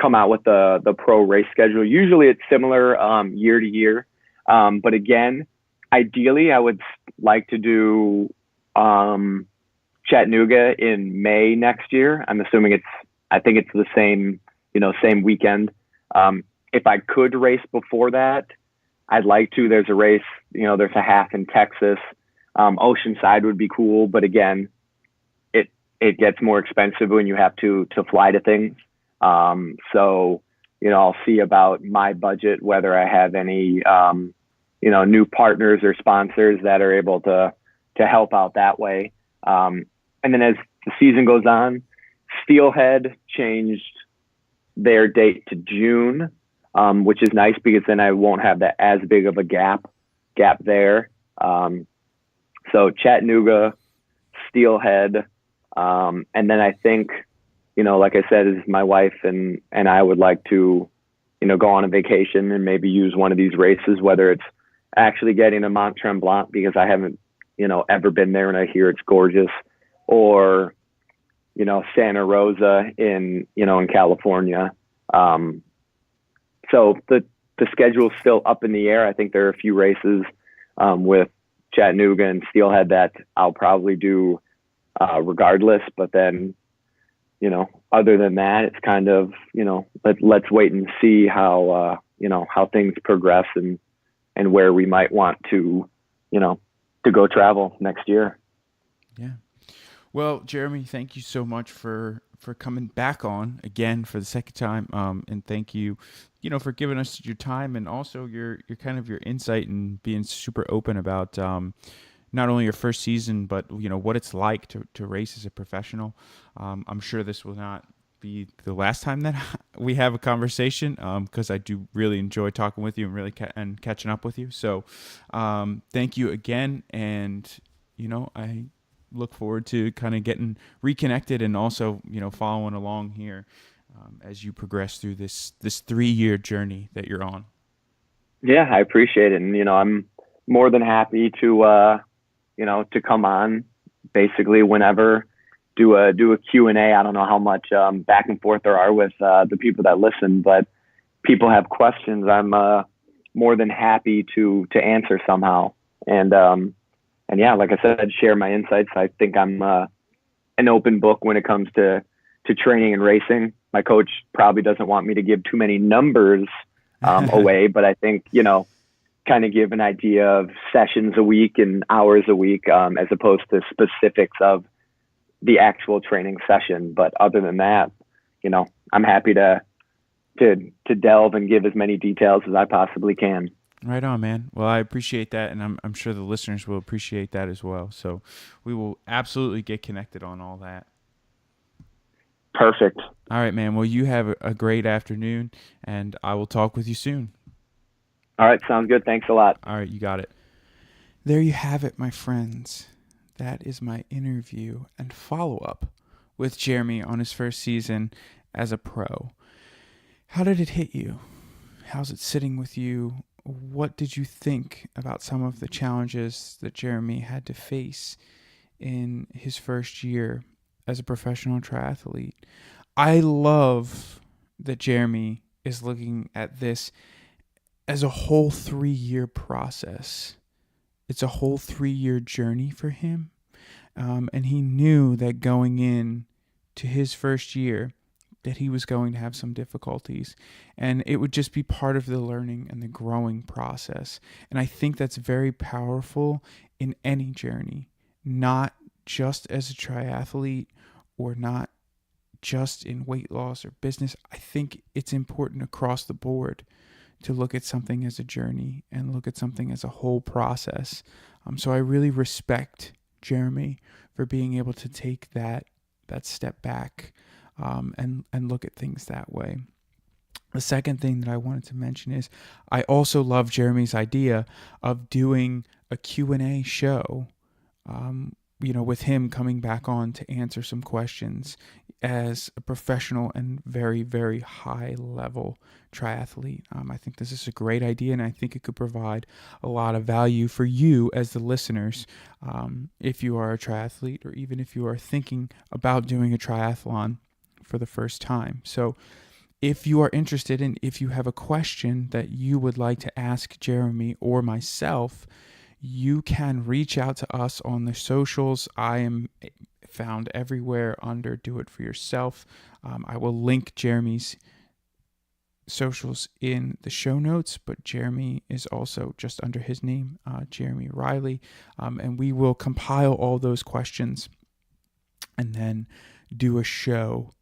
come out with the pro race schedule. Usually it's similar year to year, but again, ideally I would like to do um, Chattanooga in May next year. I think it's the same same weekend. If I could race before that, I'd like to. There's a race, there's a half in Texas. Oceanside would be cool, but again, it gets more expensive when you have to fly to things. So, I'll see about my budget, whether I have any, new partners or sponsors that are able to help out that way. And then as the season goes on, Steelhead changed their date to June, which is nice because then I won't have that as big of a gap there. So Chattanooga, Steelhead, and then I think, like I said, is my wife and I would like to, go on a vacation and maybe use one of these races, whether it's actually getting a Mont Tremblant because I haven't, ever been there and I hear it's gorgeous, or, Santa Rosa in California. So the schedule's still up in the air. I think there are a few races with Chattanooga and Steelhead that I'll probably do regardless. But then, other than that, it's kind of, let's wait and see how things progress and where we might want to, to go travel next year. Yeah. Well, Jeremy, thank you so much for coming back on again for the second time. And thank you, for giving us your time and also your kind of your insight and being super open about not only your first season, but what it's like to race as a professional. I'm sure this will not be the last time that we have a conversation, because I do really enjoy talking with you and really and catching up with you. So thank you again, and I look forward to kind of getting reconnected and also following along here as you progress through this 3-year journey that you're on. Yeah, I appreciate it, and I'm more than happy to to come on basically whenever, do a Q&A. I don't know how much back and forth there are with the people that listen, but people have questions. I'm more than happy to answer somehow. And yeah, like I said, share my insights. I think I'm an open book when it comes to training and racing. My coach probably doesn't want me to give too many numbers away, but I think, kind of give an idea of sessions a week and hours a week, as opposed to specifics of the actual training session. But other than that, I'm happy to delve and give as many details as I possibly can. Right on, man. Well, I appreciate that, and I'm sure the listeners will appreciate that as well. So we will absolutely get connected on all that. Perfect. All right, man. Well, you have a great afternoon, and I will talk with you soon. All right, sounds good. Thanks a lot. All right, you got it. There you have it, my friends. That is my interview and follow-up with Jeremy on his first season as a pro. How did it hit you? How's it sitting with you? What did you think about some of the challenges that Jeremy had to face in his first year as a professional triathlete? I love that Jeremy is looking at this as a whole 3-year process. It's a whole 3-year journey for him. And he knew that going in to his first year that he was going to have some difficulties, and it would just be part of the learning and the growing process. And I think that's very powerful in any journey, not just as a triathlete or not just in weight loss or business. I think it's important across the board to look at something as a journey and look at something as a whole process. So I really respect Jeremy for being able to take that step back and look at things that way. The second thing that I wanted to mention is I also love Jeremy's idea of doing a Q&A show, with him coming back on to answer some questions as a professional and very, very high level triathlete. I think this is a great idea, and I think it could provide a lot of value for you as the listeners, if you are a triathlete or even if you are thinking about doing a triathlon for the first time. So if you are interested and if you have a question that you would like to ask Jeremy or myself, you can reach out to us on the socials. I am found everywhere under Do It For Yourself. I will link Jeremy's socials in the show notes, but Jeremy is also just under his name, Jeremy Rielley, and we will compile all those questions and then do a show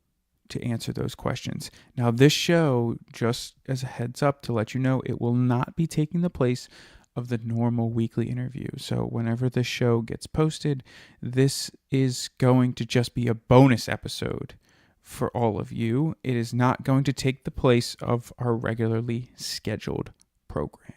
to answer those questions. Now, this show, just as a heads up to let you know, it will not be taking the place of the normal weekly interview. So whenever this show gets posted, this is going to just be a bonus episode for all of you. It is not going to take the place of our regularly scheduled program.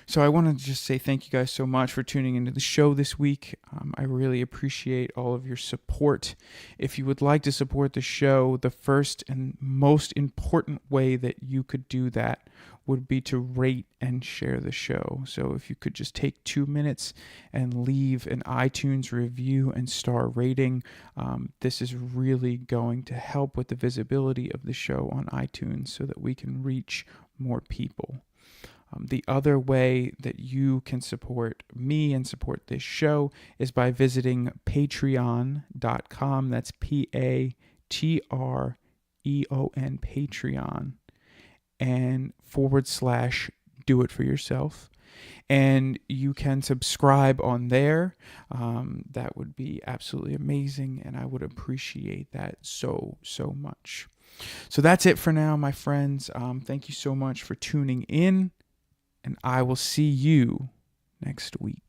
So I want to just say thank you guys so much for tuning into the show this week. I really appreciate all of your support. If you would like to support the show, the first and most important way that you could do that would be to rate and share the show. So if you could just take 2 minutes and leave an iTunes review and star rating, this is really going to help with the visibility of the show on iTunes so that we can reach more people. The other way that you can support me and support this show is by visiting patreon.com. That's Patreon, Patreon, and /Do It For Yourself. And you can subscribe on there. That would be absolutely amazing, and I would appreciate that so much. So that's it for now, my friends. Thank you so much for tuning in, and I will see you next week.